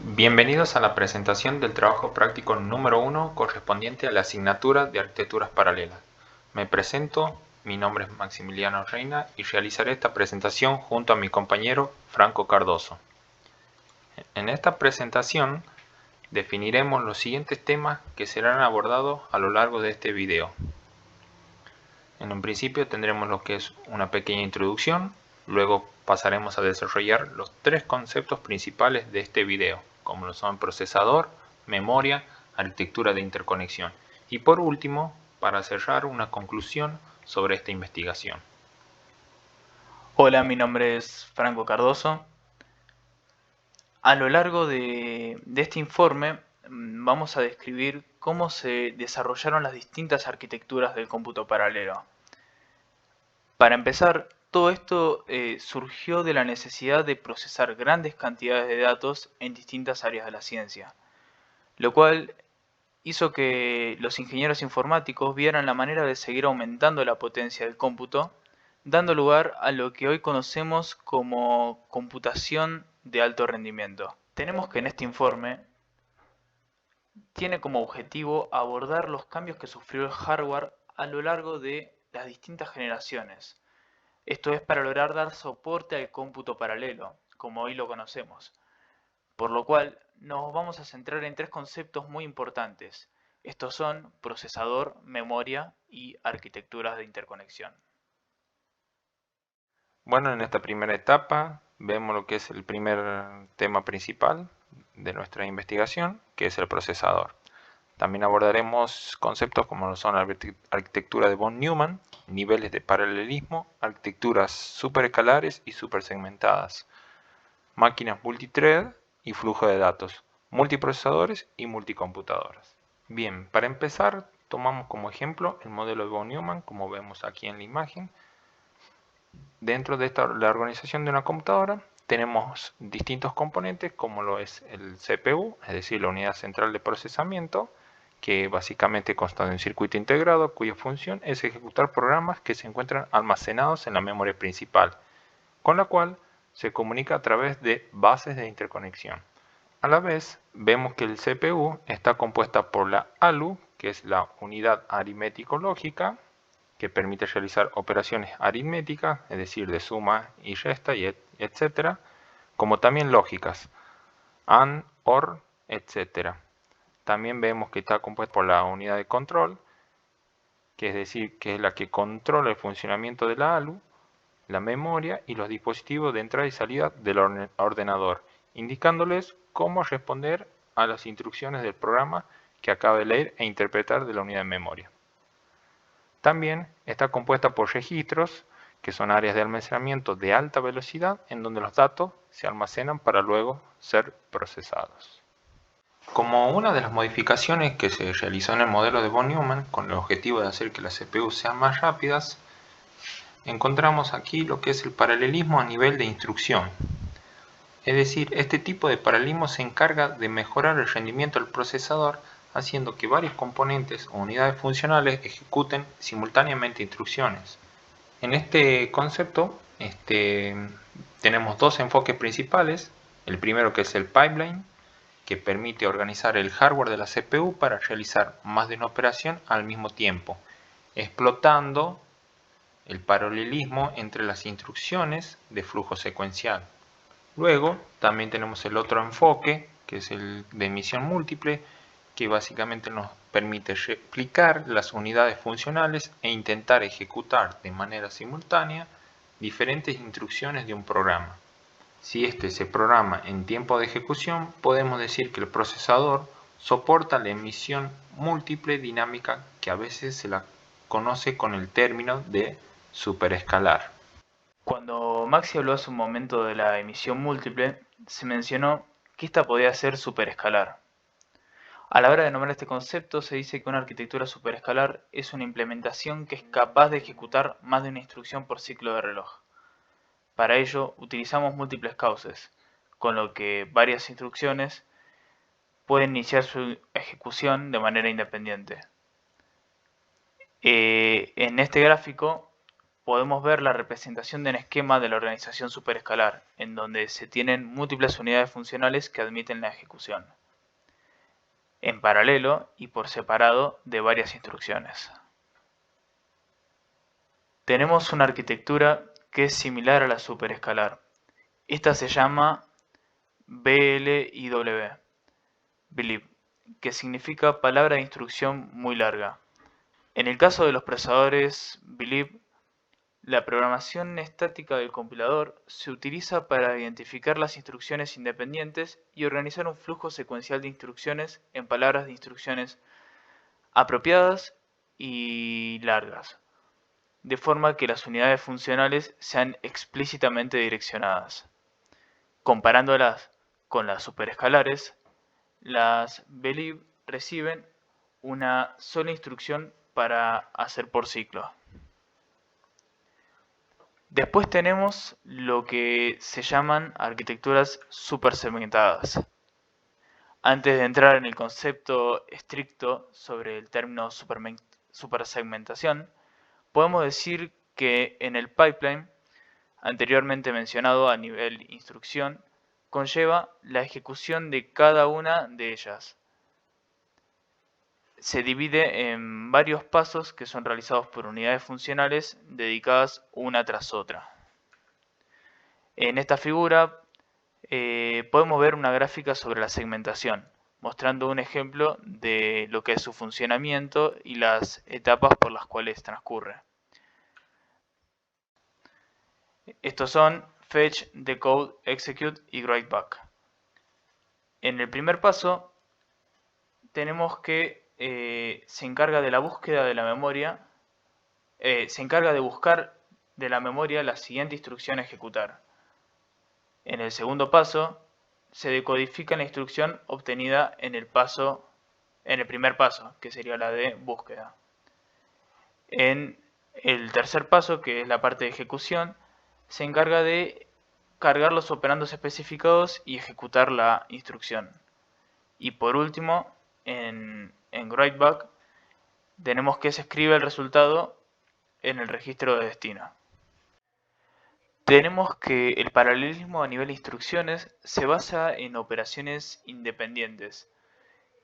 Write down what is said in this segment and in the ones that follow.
Bienvenidos a la presentación del trabajo práctico número 1 correspondiente a la asignatura de Arquitecturas Paralelas. Me presento, mi nombre es Maximiliano Reina y realizaré esta presentación junto a mi compañero Franco Cardoso. En esta presentación definiremos los siguientes temas que serán abordados a lo largo de este video. En un principio tendremos lo que es una pequeña introducción, luego pasaremos a desarrollar los tres conceptos principales de este video, como lo son procesador, memoria, arquitectura de interconexión. Y por último, para cerrar, una conclusión sobre esta investigación. Hola, mi nombre es Franco Cardoso. A lo largo de este informe vamos a describir cómo se desarrollaron las distintas arquitecturas del cómputo paralelo. Para empezar, todo esto surgió de la necesidad de procesar grandes cantidades de datos en distintas áreas de la ciencia, lo cual hizo que los ingenieros informáticos vieran la manera de seguir aumentando la potencia del cómputo, dando lugar a lo que hoy conocemos como computación de alto rendimiento. Tenemos que en este informe tiene como objetivo abordar los cambios que sufrió el hardware a lo largo de las distintas generaciones. Esto es para lograr dar soporte al cómputo paralelo, como hoy lo conocemos. Por lo cual nos vamos a centrar en tres conceptos muy importantes. Estos son procesador, memoria y arquitecturas de interconexión. Bueno, en esta primera etapa vemos lo que es el primer tema principal de nuestra investigación, que es el procesador. También abordaremos conceptos como lo son la arquitectura de von Neumann, niveles de paralelismo, arquitecturas superescalares y supersegmentadas, máquinas multithread y flujo de datos, multiprocesadores y multicomputadoras. Bien, para empezar tomamos como ejemplo el modelo de von Neumann, como vemos aquí en la imagen. Dentro de la organización de una computadora tenemos distintos componentes como lo es el CPU, es decir, la unidad central de procesamiento, que básicamente consta de un circuito integrado cuya función es ejecutar programas que se encuentran almacenados en la memoria principal, con la cual se comunica a través de bases de interconexión. A la vez, vemos que el CPU está compuesta por la ALU, que es la unidad aritmético-lógica, que permite realizar operaciones aritméticas, es decir, de suma y resta, etc., como también lógicas, AND, OR, etc. También vemos que está compuesta por la unidad de control, que es decir, que es la que controla el funcionamiento de la ALU, la memoria y los dispositivos de entrada y salida del ordenador, indicándoles cómo responder a las instrucciones del programa que acaba de leer e interpretar de la unidad de memoria. También está compuesta por registros, que son áreas de almacenamiento de alta velocidad en donde los datos se almacenan para luego ser procesados. Como una de las modificaciones que se realizó en el modelo de von Neumann con el objetivo de hacer que las CPU sean más rápidas, encontramos aquí lo que es el paralelismo a nivel de instrucción. Es decir, este tipo de paralelismo se encarga de mejorar el rendimiento del procesador haciendo que varios componentes o unidades funcionales ejecuten simultáneamente instrucciones. En este concepto tenemos dos enfoques principales. El primero, que es el pipeline, que permite organizar el hardware de la CPU para realizar más de una operación al mismo tiempo, explotando el paralelismo entre las instrucciones de flujo secuencial. Luego también tenemos el otro enfoque, que es el de emisión múltiple, que básicamente nos permite replicar las unidades funcionales e intentar ejecutar de manera simultánea diferentes instrucciones de un programa. Si este se programa en tiempo de ejecución, podemos decir que el procesador soporta la emisión múltiple dinámica, que a veces se la conoce con el término de superescalar. Cuando Maxi habló hace un momento de la emisión múltiple, se mencionó que esta podía ser superescalar. A la hora de nombrar este concepto, se dice que una arquitectura superescalar es una implementación que es capaz de ejecutar más de una instrucción por ciclo de reloj. Para ello, utilizamos múltiples cauces, con lo que varias instrucciones pueden iniciar su ejecución de manera independiente. En este gráfico podemos ver la representación de un esquema de la organización superescalar, en donde se tienen múltiples unidades funcionales que admiten la ejecución, en paralelo y por separado de varias instrucciones. Tenemos una arquitectura que es similar a la superescalar. Esta se llama BLIW, Believe, que significa palabra de instrucción muy larga. En el caso de los procesadores Believe, la programación estática del compilador se utiliza para identificar las instrucciones independientes y organizar un flujo secuencial de instrucciones en palabras de instrucciones apropiadas y largas, de forma que las unidades funcionales sean explícitamente direccionadas. Comparándolas con las superescalares, las Believe reciben una sola instrucción para hacer por ciclo. Después tenemos lo que se llaman arquitecturas supersegmentadas. Antes de entrar en el concepto estricto sobre el término supersegmentación, podemos decir que en el pipeline anteriormente mencionado a nivel instrucción conlleva la ejecución de cada una de ellas. Se divide en varios pasos que son realizados por unidades funcionales dedicadas una tras otra. En esta figura podemos ver una gráfica sobre la segmentación, mostrando un ejemplo de lo que es su funcionamiento y las etapas por las cuales transcurre. Estos son Fetch, Decode, Execute y Write Back. En el primer paso tenemos que se encarga de la búsqueda de la memoria, se encarga de buscar de la memoria la siguiente instrucción a ejecutar. En el segundo paso se decodifica la instrucción obtenida en el primer paso, que sería la de búsqueda. En el tercer paso, que es la parte de ejecución, se encarga de cargar los operandos especificados y ejecutar la instrucción. Y por último, en WriteBack tenemos que se escribe el resultado en el registro de destino. Tenemos que el paralelismo a nivel de instrucciones se basa en operaciones independientes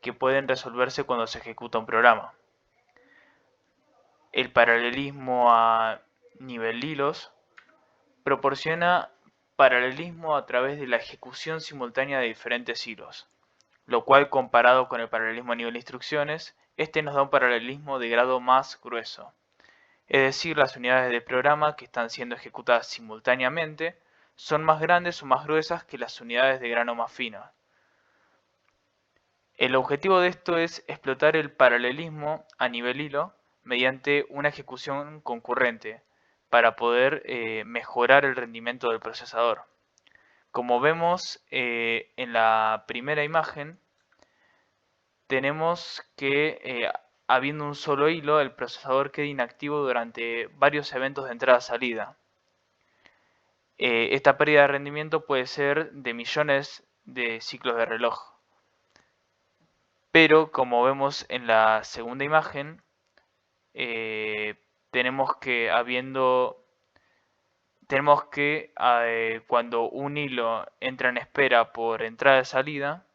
que pueden resolverse cuando se ejecuta un programa. El paralelismo a nivel hilos proporciona paralelismo a través de la ejecución simultánea de diferentes hilos, lo cual comparado con el paralelismo a nivel de instrucciones, este nos da un paralelismo de grado más grueso. Es decir, las unidades de programa que están siendo ejecutadas simultáneamente son más grandes o más gruesas que las unidades de grano más fino. El objetivo de esto es explotar el paralelismo a nivel hilo mediante una ejecución concurrente para poder mejorar el rendimiento del procesador. Como vemos en la primera imagen, tenemos que habiendo un solo hilo, el procesador queda inactivo durante varios eventos de entrada-salida. Esta pérdida de rendimiento puede ser de millones de ciclos de reloj. Pero como vemos en la segunda imagen, tenemos que cuando un hilo entra en espera por entrada y salida,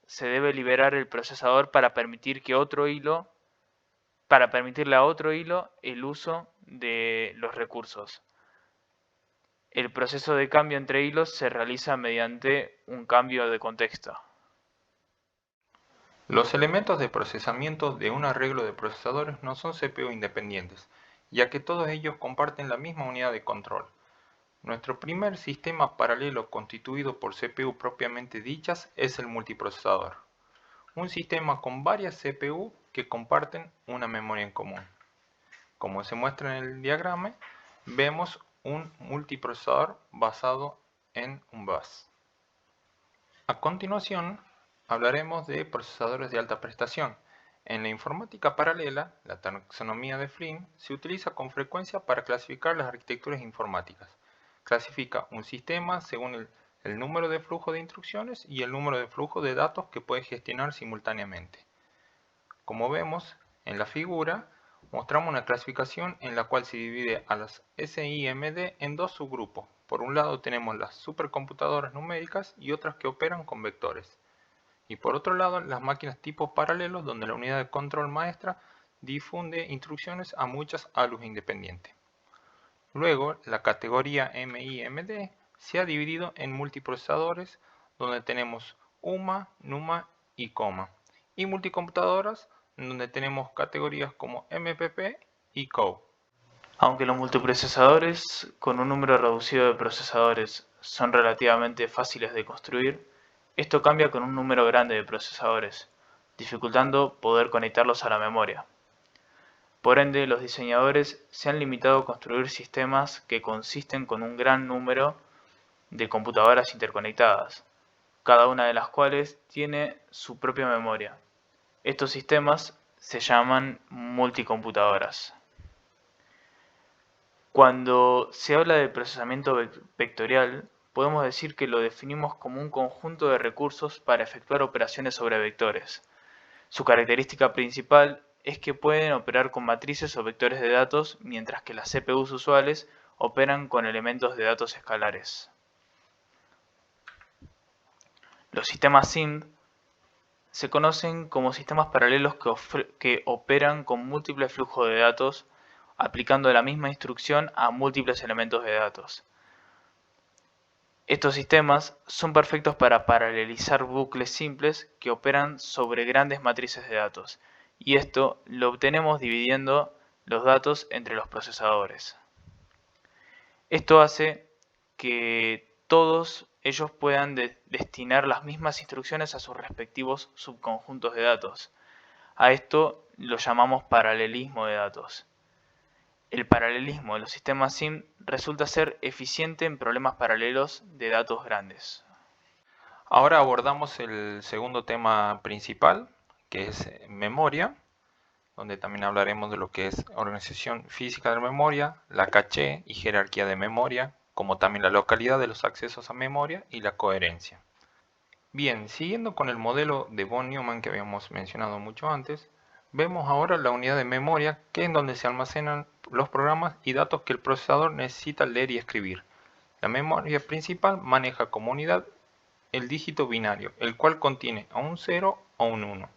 se debe liberar el procesador para permitirle a otro hilo el uso de los recursos. El proceso de cambio entre hilos se realiza mediante un cambio de contexto. Los elementos de procesamiento de un arreglo de procesadores no son CPU independientes, ya que todos ellos comparten la misma unidad de control. Nuestro primer sistema paralelo constituido por CPU propiamente dichas es el multiprocesador, un sistema con varias CPU que comparten una memoria en común. Como se muestra en el diagrama, vemos un multiprocesador basado en un bus. A continuación, hablaremos de procesadores de alta prestación. En la informática paralela, la taxonomía de Flynn se utiliza con frecuencia para clasificar las arquitecturas informáticas. Clasifica un sistema según el número de flujo de instrucciones y el número de flujo de datos que puede gestionar simultáneamente. Como vemos en la figura, Mostramos una clasificación en la cual se divide a las SIMD en dos subgrupos. Por un lado tenemos las supercomputadoras numéricas y otras que operan con vectores. Y por otro lado las máquinas tipo paralelos, donde la unidad de control maestra difunde instrucciones a muchas a luz independiente. Luego, la categoría MIMD se ha dividido en multiprocesadores, donde tenemos UMA, NUMA y COMA, y multicomputadoras, donde tenemos categorías como MPP y COW. Aunque los multiprocesadores con un número reducido de procesadores son relativamente fáciles de construir, esto cambia con un número grande de procesadores, dificultando poder conectarlos a la memoria. Por ende, los diseñadores se han limitado a construir sistemas que consisten con un gran número de computadoras interconectadas, cada una de las cuales tiene su propia memoria. Estos sistemas se llaman multicomputadoras. Cuando se habla de procesamiento vectorial, podemos decir que lo definimos como un conjunto de recursos para efectuar operaciones sobre vectores. Su característica principal es que pueden operar con matrices o vectores de datos, mientras que las CPUs usuales operan con elementos de datos escalares. Los sistemas SIMD se conocen como sistemas paralelos que operan con múltiples flujos de datos, aplicando la misma instrucción a múltiples elementos de datos. Estos sistemas son perfectos para paralelizar bucles simples que operan sobre grandes matrices de datos, y esto lo obtenemos dividiendo los datos entre los procesadores. Esto hace que todos ellos puedan destinar las mismas instrucciones a sus respectivos subconjuntos de datos. A esto lo llamamos paralelismo de datos. El paralelismo de los sistemas SIMD resulta ser eficiente en problemas paralelos de datos grandes. Ahora abordamos el segundo tema principal, que es memoria, donde también hablaremos de lo que es organización física de la memoria, la caché y jerarquía de memoria, como también la localidad de los accesos a memoria y la coherencia. Bien, siguiendo con el modelo de von Neumann que habíamos mencionado mucho antes, vemos ahora la unidad de memoria, que es donde se almacenan los programas y datos que el procesador necesita leer y escribir. La memoria principal maneja como unidad el dígito binario, el cual contiene a un 0 o un 1.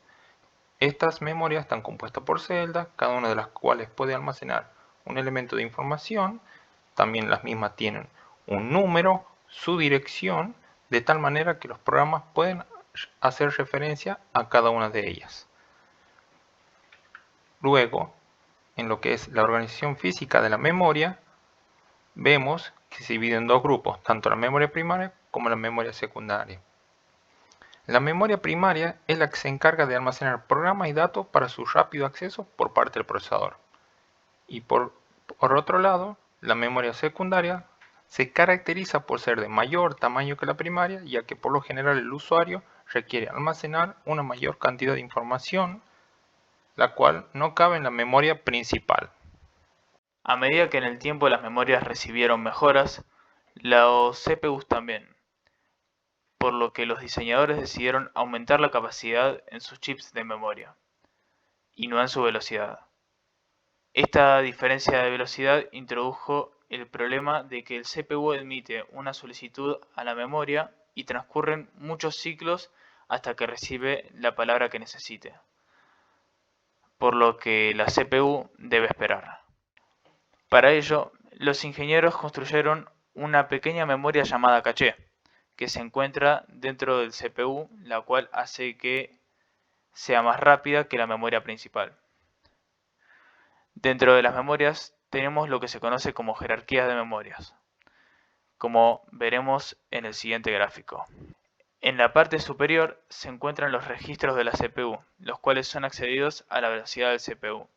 Estas memorias están compuestas por celdas, cada una de las cuales puede almacenar un elemento de información. También las mismas tienen un número, su dirección, de tal manera que los programas pueden hacer referencia a cada una de ellas. Luego, en lo que es la organización física de la memoria, vemos que se divide en dos grupos, tanto la memoria primaria como la memoria secundaria. La memoria primaria es la que se encarga de almacenar programas y datos para su rápido acceso por parte del procesador. Y por otro lado, la memoria secundaria se caracteriza por ser de mayor tamaño que la primaria, ya que por lo general el usuario requiere almacenar una mayor cantidad de información, la cual no cabe en la memoria principal. A medida que en el tiempo las memorias recibieron mejoras, los CPUs también, por lo que los diseñadores decidieron aumentar la capacidad en sus chips de memoria, y no en su velocidad. Esta diferencia de velocidad introdujo el problema de que el CPU emite una solicitud a la memoria y transcurren muchos ciclos hasta que recibe la palabra que necesite, por lo que la CPU debe esperar. Para ello, los ingenieros construyeron una pequeña memoria llamada caché, que se encuentra dentro del CPU, la cual hace que sea más rápida que la memoria principal. Dentro de las memorias tenemos lo que se conoce como jerarquías de memorias, como veremos en el siguiente gráfico. En la parte superior se encuentran los registros de la CPU, los cuales son accedidos a la velocidad del CPU.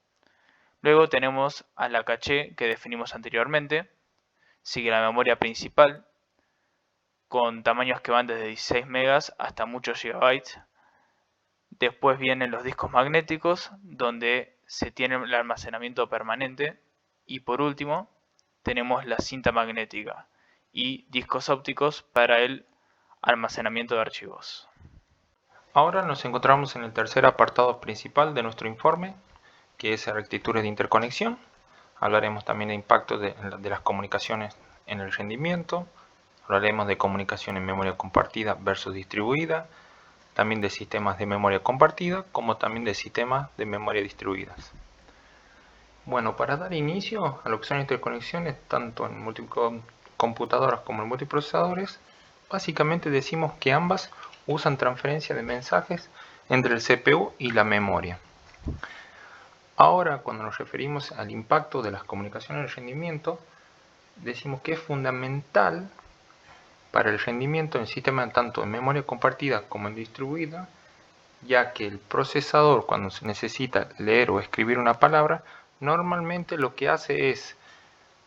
Luego tenemos a la caché que definimos anteriormente, sigue la memoria principal, con tamaños que van desde 16 megas hasta muchos gigabytes. Después vienen los discos magnéticos, donde se tiene el almacenamiento permanente. Y por último, tenemos la cinta magnética y discos ópticos para el almacenamiento de archivos. Ahora nos encontramos en el tercer apartado principal de nuestro informe, que es arquitecturas de interconexión. Hablaremos también de impacto de las comunicaciones en el rendimiento. Hablaremos de comunicación en memoria compartida versus distribuida. También de sistemas de memoria compartida, como también de sistemas de memoria distribuidas. Bueno, para dar inicio a lo que son interconexiones, tanto en multicomputadoras como en multiprocesadores, básicamente decimos que ambas usan transferencia de mensajes entre el CPU y la memoria. Ahora, cuando nos referimos al impacto de las comunicaciones en el rendimiento, decimos que es fundamental para el rendimiento en sistema tanto en memoria compartida como en distribuida, ya que el procesador, cuando se necesita leer o escribir una palabra, normalmente lo que hace es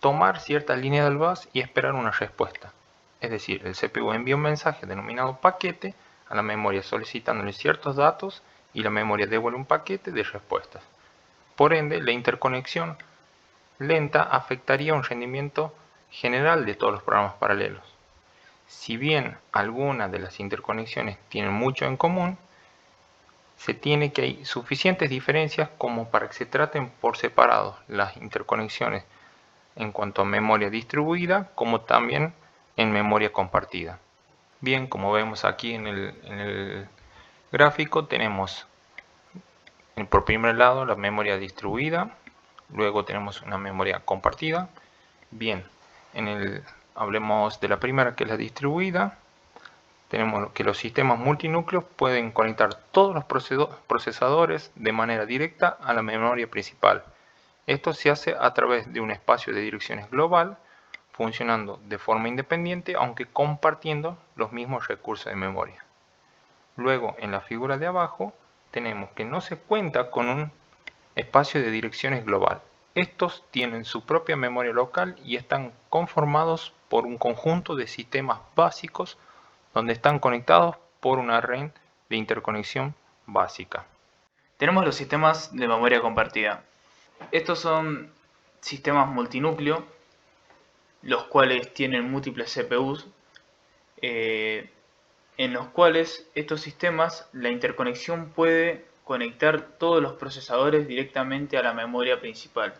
tomar cierta línea del bus y esperar una respuesta. Es decir, el CPU envía un mensaje denominado paquete a la memoria solicitándole ciertos datos y la memoria devuelve un paquete de respuestas. Por ende, la interconexión lenta afectaría un rendimiento general de todos los programas paralelos. Si bien algunas de las interconexiones tienen mucho en común, se tiene que hay suficientes diferencias como para que se traten por separado las interconexiones en cuanto a memoria distribuida como también en memoria compartida. Bien, como vemos aquí en el gráfico, tenemos por primer lado la memoria distribuida, luego tenemos una memoria compartida. Bien, hablemos de la primera, que es la distribuida. Tenemos que los sistemas multinúcleos pueden conectar todos los procesadores de manera directa a la memoria principal. Esto se hace a través de un espacio de direcciones global, funcionando de forma independiente, aunque compartiendo los mismos recursos de memoria. Luego, en la figura de abajo, tenemos que no se cuenta con un espacio de direcciones global. Estos tienen su propia memoria local y están conformados por un conjunto de sistemas básicos donde están conectados por una red de interconexión básica. Tenemos los sistemas de memoria compartida. Estos son sistemas multinúcleo, los cuales tienen múltiples CPUs, en los cuales estos sistemas, la interconexión puede conectar todos los procesadores directamente a la memoria principal,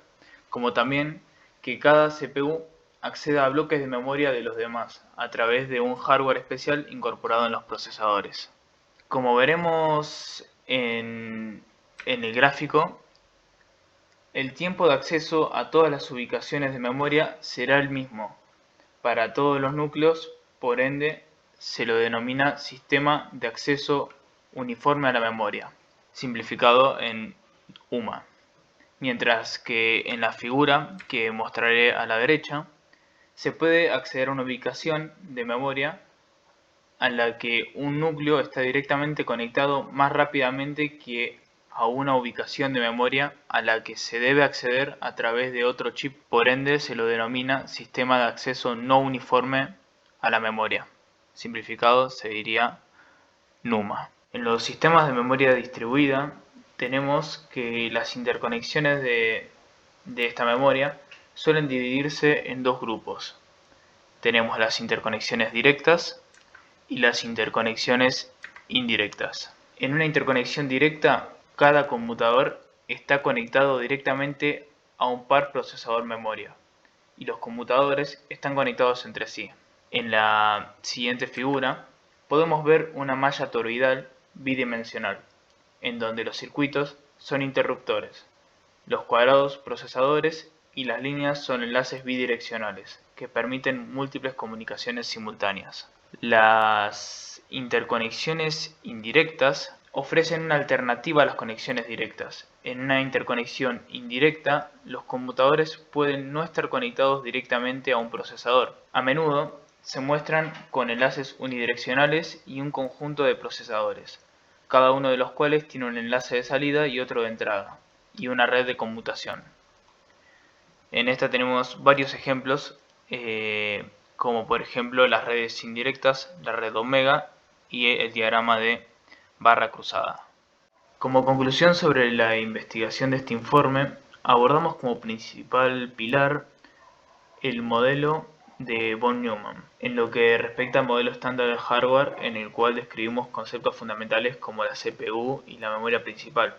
como también que cada CPU acceda a bloques de memoria de los demás a través de un hardware especial incorporado en los procesadores. Como veremos en el gráfico, el tiempo de acceso a todas las ubicaciones de memoria será el mismo para todos los núcleos, por ende se lo denomina sistema de acceso uniforme a la memoria, simplificado en UMA. Mientras que en la figura que mostraré a la derecha, se puede acceder a una ubicación de memoria a la que un núcleo está directamente conectado más rápidamente que a una ubicación de memoria a la que se debe acceder a través de otro chip. Por ende, se lo denomina sistema de acceso no uniforme a la memoria. Simplificado se diría NUMA. En los sistemas de memoria distribuida tenemos que las interconexiones de esta memoria suelen dividirse en dos grupos. Tenemos las interconexiones directas y las interconexiones indirectas. En una interconexión directa, cada computador está conectado directamente a un par procesador-memoria y los computadores están conectados entre sí. En la siguiente figura podemos ver una malla toroidal bidimensional, en donde los circuitos son interruptores, los cuadrados procesadores y las líneas son enlaces bidireccionales, que permiten múltiples comunicaciones simultáneas. Las interconexiones indirectas ofrecen una alternativa a las conexiones directas. En una interconexión indirecta, los computadores pueden no estar conectados directamente a un procesador. A menudo se muestran con enlaces unidireccionales y un conjunto de procesadores, cada uno de los cuales tiene un enlace de salida y otro de entrada, y una red de conmutación. En esta tenemos varios ejemplos, como por ejemplo las redes indirectas, la red omega y el diagrama de barra cruzada. Como conclusión sobre la investigación de este informe, abordamos como principal pilar el modelo de von Neumann, en lo que respecta al modelo estándar de hardware, en el cual describimos conceptos fundamentales como la CPU y la memoria principal.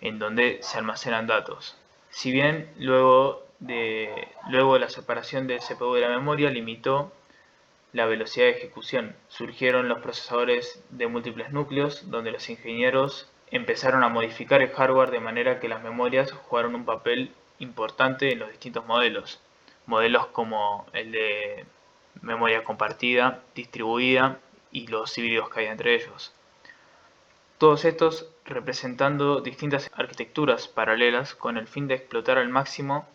en donde se almacenan datos. Si bien luego de la separación del CPU de la memoria limitó la velocidad de ejecución, surgieron los procesadores de múltiples núcleos, donde los ingenieros empezaron a modificar el hardware de manera que las memorias jugaron un papel importante en los distintos modelos. Modelos como el de memoria compartida, distribuida y los híbridos que hay entre ellos. Todos estos representando distintas arquitecturas paralelas con el fin de explotar al máximo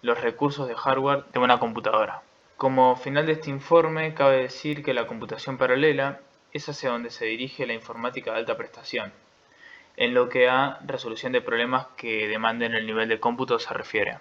los recursos de hardware de una computadora. Como final de este informe, cabe decir que la computación paralela es hacia donde se dirige la informática de alta prestación, en lo que a resolución de problemas que demanden el nivel de cómputo se refiere.